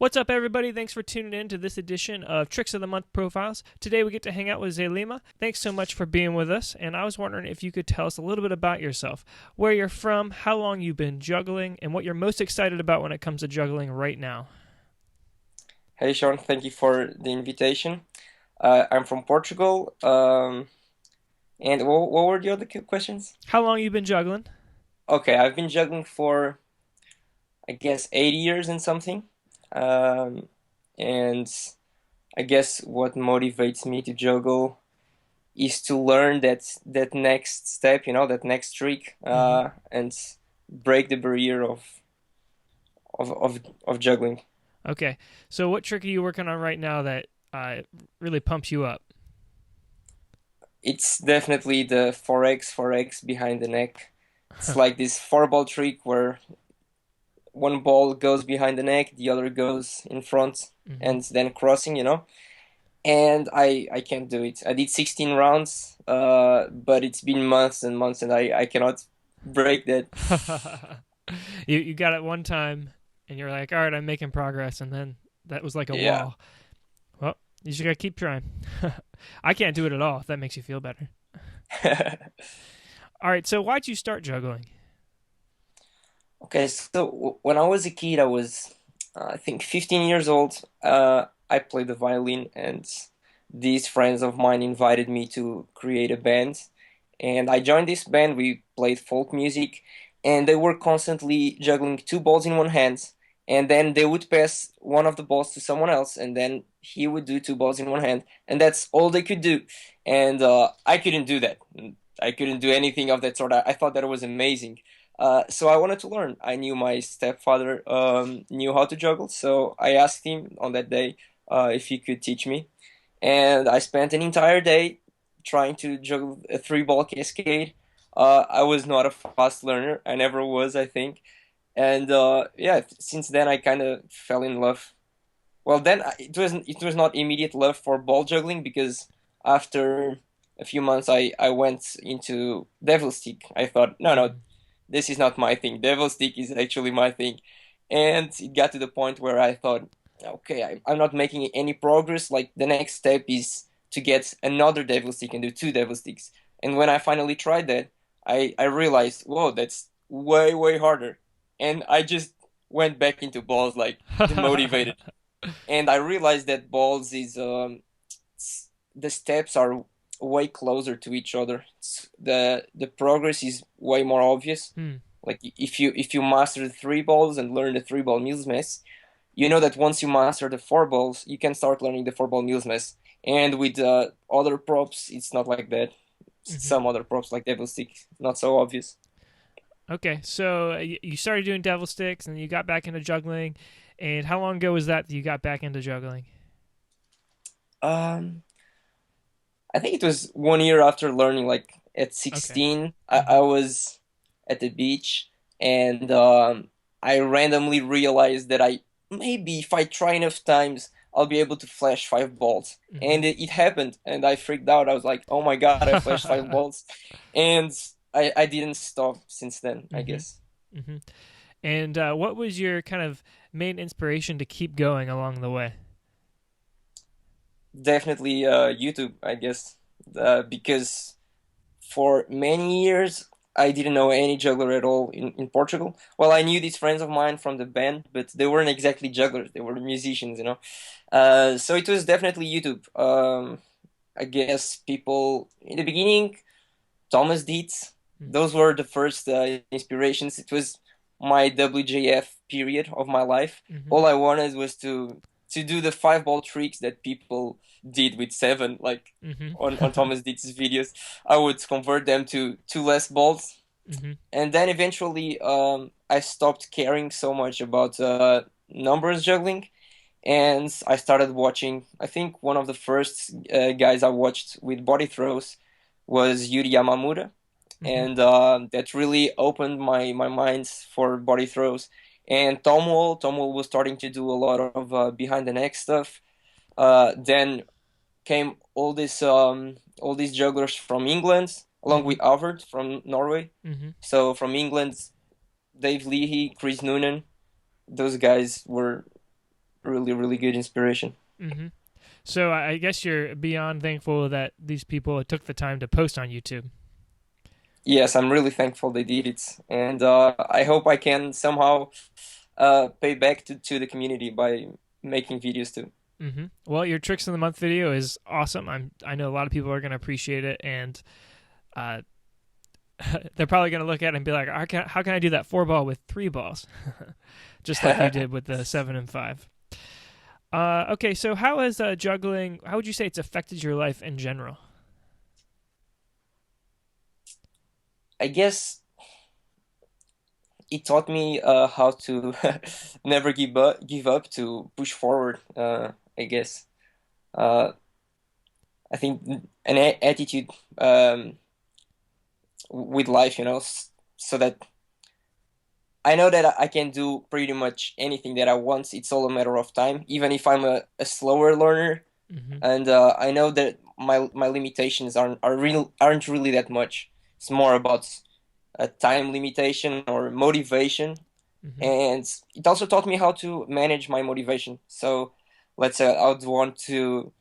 What's up, everybody? Thanks for tuning in to this edition of Tricks of the Month Profiles. Today we get to hang out with Zé Lima. Thanks so much for being with us. And I was wondering if you could tell us a little bit about yourself, where you're from, how long you've been juggling, and what you're most excited about when it comes to juggling right now. Hey Shawn, thank you for the invitation. I'm from Portugal. And what were the other questions? How long you been juggling? Okay, I've been juggling for I guess 8 years and something. Um, and I guess what motivates me to juggle is to learn that next step, that next trick, Mm-hmm. and break the barrier of of of juggling. Okay, so what trick are you working on right now that really pumps you up? It's definitely the 4x behind the neck. It's like this four ball trick where one ball goes behind the neck, the other goes in front, Mm-hmm. and then crossing. And I can't do it. I did 16 rounds, but it's been months and months, and I cannot break that. You got it one time, and you're like, all right, I'm making progress, and then that was like a Yeah. wall. Well, you just gotta keep trying. I can't do it at all. If that makes you feel better. All right. So why'd you start juggling? Okay, so when I was a kid, I was, I think, 15 years old. I played the violin, and these friends of mine invited me to create a band. And I joined this band. We played folk music, and they were constantly juggling two balls in one hand. And then they would pass one of the balls to someone else, and then he would do two balls in one hand, and that's all they could do. And I couldn't do that. I couldn't do anything of that sort. I thought that it was amazing. So I wanted to learn. I knew my stepfather knew how to juggle, so I asked him on that day if he could teach me. And I spent an entire day trying to juggle a three ball cascade. I was not a fast learner. I never was, I think. And yeah, since then I kind of fell in love. Well, then it was not immediate love for ball juggling because after a few months I went into devil stick. I thought, no, no, Mm. this is not my thing. Devil stick is actually my thing. And it got to the point where I thought, okay, I'm not making any progress. Like the next step is to get another devil stick and do two devil sticks. And when I finally tried that, I realized, whoa, that's way, way harder. And I just went back into balls like demotivated. And I realized that balls is the steps are way closer to each other. The progress is way more obvious. Hmm. Like if you master the three balls and learn the three ball Mills mess, you know that once you master the four balls, you can start learning the four ball Mills mess. And with other props, it's not like that. Mm-hmm. Some other props like Devil Stick, not so obvious. Okay. So you started doing devil sticks, and you got back into juggling. And how long ago was that you got back into juggling? Um, I think it was 1 year after learning. Like at Okay. 16, Mm-hmm. I was at the beach and I randomly realized that I maybe if I try enough times, I'll be able to flash five balls. Mm-hmm. And it happened, and I freaked out. I was like, "Oh my God, I flashed five balls!" And I didn't stop since then, I mm-hmm. guess. Mm-hmm. And what was your kind of main inspiration to keep going along the way? Definitely YouTube, I guess, because for many years, I didn't know any juggler at all in Portugal. Well, I knew these friends of mine from the band, but they weren't exactly jugglers. They were musicians. So it was definitely YouTube. I guess people in the beginning, Thomas Dietz, those were the first inspirations. It was my WJF period of my life. Mm-hmm. All I wanted was to do the five ball tricks that people did with seven, like on Mm-hmm. Thomas Dietz's videos. I would convert them to two less balls, mm-hmm. and then eventually I stopped caring so much about numbers juggling, and I started watching. I think one of the first guys I watched with body throws was Yuri Yamamura, Mm-hmm. and that really opened my mind for body throws. And Tom Wall was starting to do a lot of behind the neck stuff. Then came all these jugglers from England, along Mm-hmm. with Avert from Norway. Mm-hmm. So from England, Dave Leahy, Chris Noonan, those guys were. really, really good inspiration. Hmm. So I guess you're beyond thankful that these people took the time to post on YouTube. Yes, I'm really thankful they did it, and I hope I can somehow pay back to the community by making videos too. Well, your tricks of the month video is awesome. I know a lot of people are going to appreciate it, and uh, they're probably going to look at it and be like, how can I do that 4 ball with 3 balls? Just like you did with the 7 and 5. Okay, so how has juggling? How would you say it's affected your life in general? I guess it taught me how to never give up, to push forward. I guess uh, I think an attitude with life, so that I know that I can do pretty much anything that I want. It's all a matter of time, even if I'm a slower learner, Hmm. and I know that my limitations aren't really that much. It's more about a time limitation or motivation, Hmm. and it also taught me how to manage my motivation. So let's say I would want to.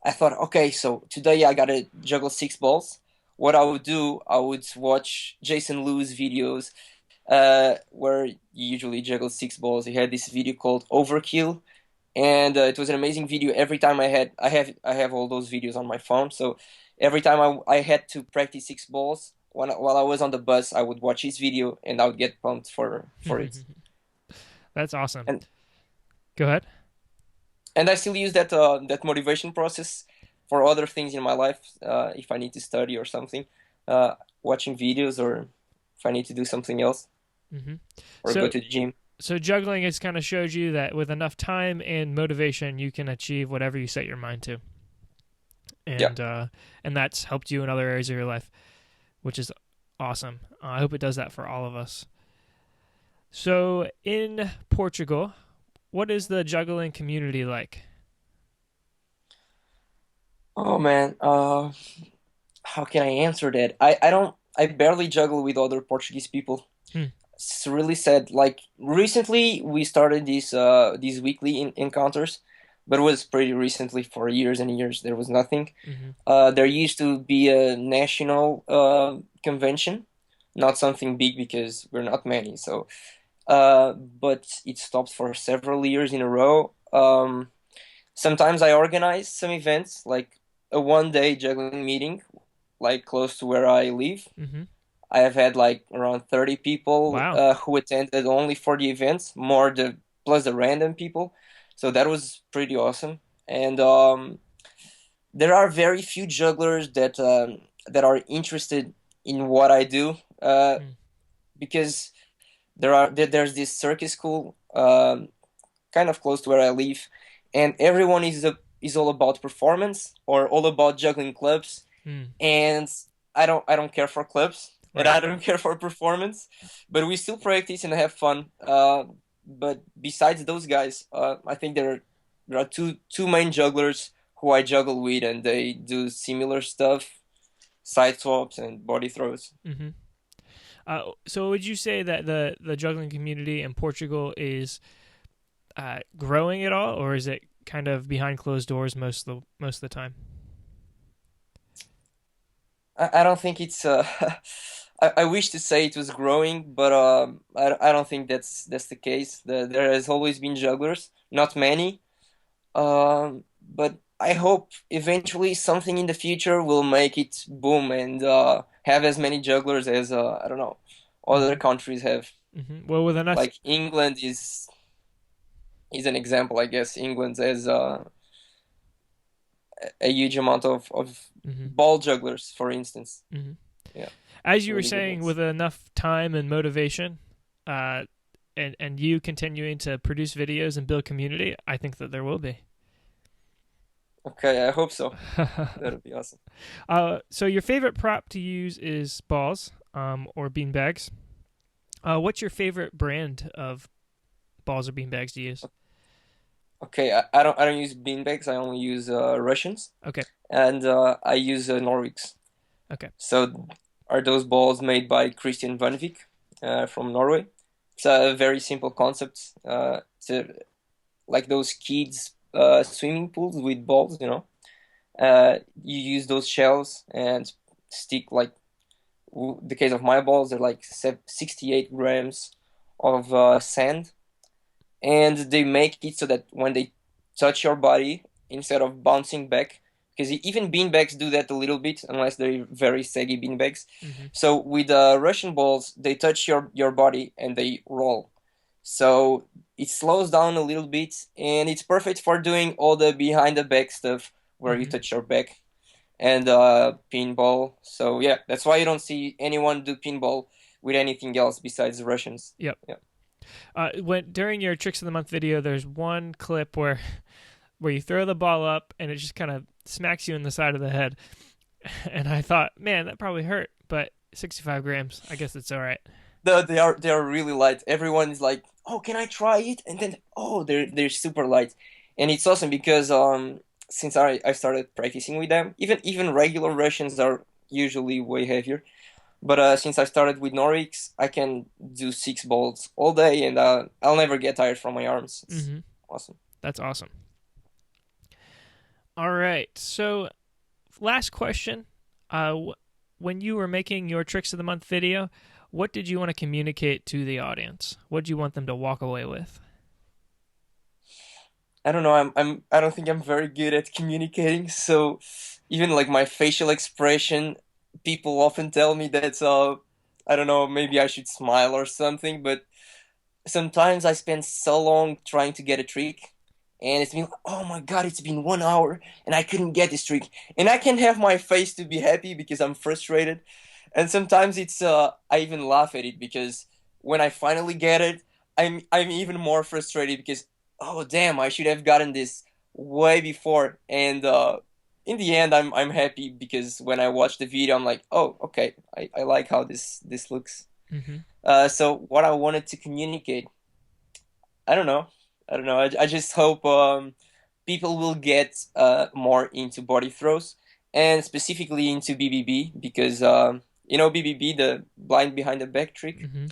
I thought, okay, so today I gotta juggle 6 balls. What I would do, I would watch Jason Lew's videos, where he usually juggles 6 balls. He had this video called Overkill, and it was an amazing video. Every time I have all those videos on my phone. So every time I had to practice 6 balls while I was on the bus, I would watch his video and I would get pumped for it. That's awesome. And Go ahead. I still use that motivation process for other things in my life. If I need to study or something, watching videos, or if I need to do something else Hmm. or go So to the gym. so juggling has kind of showed you that with enough time and motivation, you can achieve whatever you set your mind to, Yeah. and that's helped you in other areas of your life, which is awesome. I hope it does that for all of us. So in Portugal, what is the juggling community like? Oh man, how can I answer that? I barely juggle with other Portuguese people. Hmm. It's really sad. Like recently, we started these weekly encounters, but it was pretty recently. For years and years, there was nothing. Hmm. There used to be a national convention, not something big because we're not many. So, but it stopped for several years in a row. Sometimes I organize some events, like a 1 day juggling meeting, like close to where I live. Hmm. I have had like around 30 people Wow. who attended only for the events, more the plus the random people. So that was pretty awesome. And there are very few jugglers that are interested in what I do, Mm. because there's this circus school kind of close to where I live, and everyone is all about performance or all about juggling clubs, Mm. and I don't care for clubs and Right. I don't care for performance, but we still practice and have fun. But besides those guys, I think there are two main jugglers who I juggle with, and they do similar stuff, side swaps and body throws. Hmm. So would you say that the juggling community in Portugal is growing at all, or is it kind of behind closed doors most of the time? I don't think it's I wish to say it was growing, but I don't think that's the case. There has always been jugglers, not many. But I hope eventually something in the future will make it boom and have as many jugglers as I don't know, other Hmm. countries have. Hmm. Well, with enough. Like England is an example, I guess. England has a huge amount of Hmm. ball jugglers, for instance. Hmm. Yeah, As you were really good saying, ones. with enough time and motivation, uh, and you continuing to produce videos and build community, I think that there will be. Okay, I hope so. That'll be awesome. So your favorite prop to use is balls, or bean bags. What's your favorite brand of balls or bean bags to use? Okay, I don't use beanbags. I only use Russians, Okay. and I use Norwics. Okay. So are those balls made by Christian Vanvik from Norway? It's a very simple concept. like those kids swimming pools with balls, you know. You use those shells and stick like the case of my balls, they're like 68 grams of sand, and they make it so that when they touch your body, instead of bouncing back, because even beanbags do that a little bit, unless they're very saggy beanbags. Mm-hmm. So with Russian balls, they touch your body and they roll. So it slows down a little bit, and it's perfect for doing all the behind the back stuff where you Mm-hmm. touch your back and pinball. So yeah, that's why you don't see anyone do pinball with anything else besides the Russians. Yep. Yeah. When during your tricks of the month video, there's one clip where you throw the ball up and it just kind of smacks you in the side of the head, and I thought, man, that probably hurt, but 65 grams, I guess it's all right. They are really light. Everyone is like, oh, can I try it? And then oh, they're super light, and it's awesome because since I started practicing with them, even regular Russians are usually way heavier. But since I started with Norix, I can do 6 balls all day, and I'll never get tired from my arms. It's Mm-hmm. awesome. That's awesome. All right. So, last question. When you were making your Tricks of the Month video, what did you want to communicate to the audience? What did you want them to walk away with? I don't know. I don't think I'm very good at communicating. So even like my facial expression, people often tell me that I don't know, maybe I should smile or something. But sometimes I spend so long trying to get a trick, and it's been, oh my God, it's been 1 hour and I couldn't get this trick, and I can't have my face to be happy because I'm frustrated. And sometimes it's I even laugh at it because when I finally get it, I'm even more frustrated because oh damn, I should have gotten this way before. And in the end, I'm happy because when I watch the video, I'm like, oh okay, I like how this looks. Mm-hmm. So what I wanted to communicate, I don't know. I don't know. I just hope people will get more into body throws and specifically into BBB because you know BBB, the blind behind the back trick. Mm-hmm.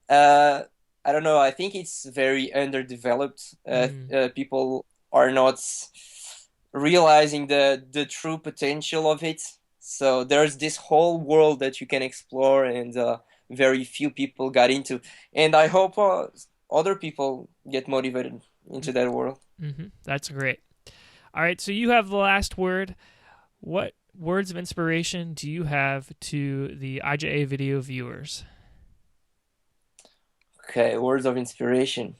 Uh, I don't know. I think it's very underdeveloped. Mm. People are not realizing the true potential of it. So there's this whole world that you can explore, and very few people got into. And I hope other people get motivated into that world. Mm-hmm. That's great. All right, so you have the last word. What words of inspiration do you have to the IJA video viewers? Okay, words of inspiration.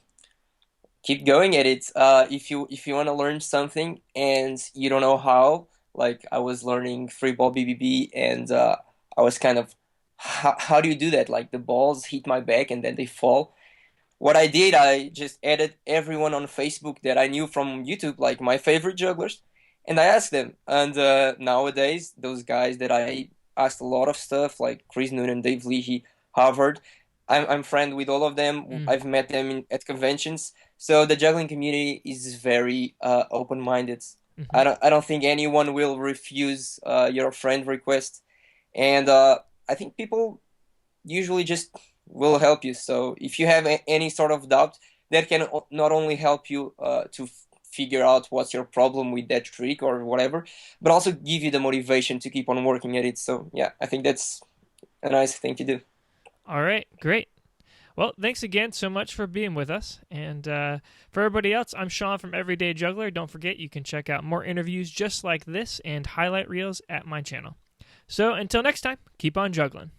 Keep going at it. If you want to learn something and you don't know how, like I was learning free ball BBB, and I was kind of, how do you do that? Like the balls hit my back and then they fall. What I did, I just added everyone on Facebook that I knew from YouTube, like my favorite jugglers, and I asked them. And nowadays, those guys that I asked a lot of stuff, like Chris Noonan, Dave Leahy, Harvard, I'm friend with all of them. Mm. I've met them at conventions. So the juggling community is very open-minded. Mm-hmm. I don't think anyone will refuse your friend request, and I think people usually just will help you. So if you have any sort of doubt, that can not only help you to figure out what's your problem with that trick or whatever, but also give you the motivation to keep on working at it. So yeah, I think that's a nice thing to do. All right, great. Well, thanks again so much for being with us. And for everybody else, I'm Shawn from Everyday Juggler. Don't forget, you can check out more interviews just like this and highlight reels at my channel. So until next time, keep on juggling.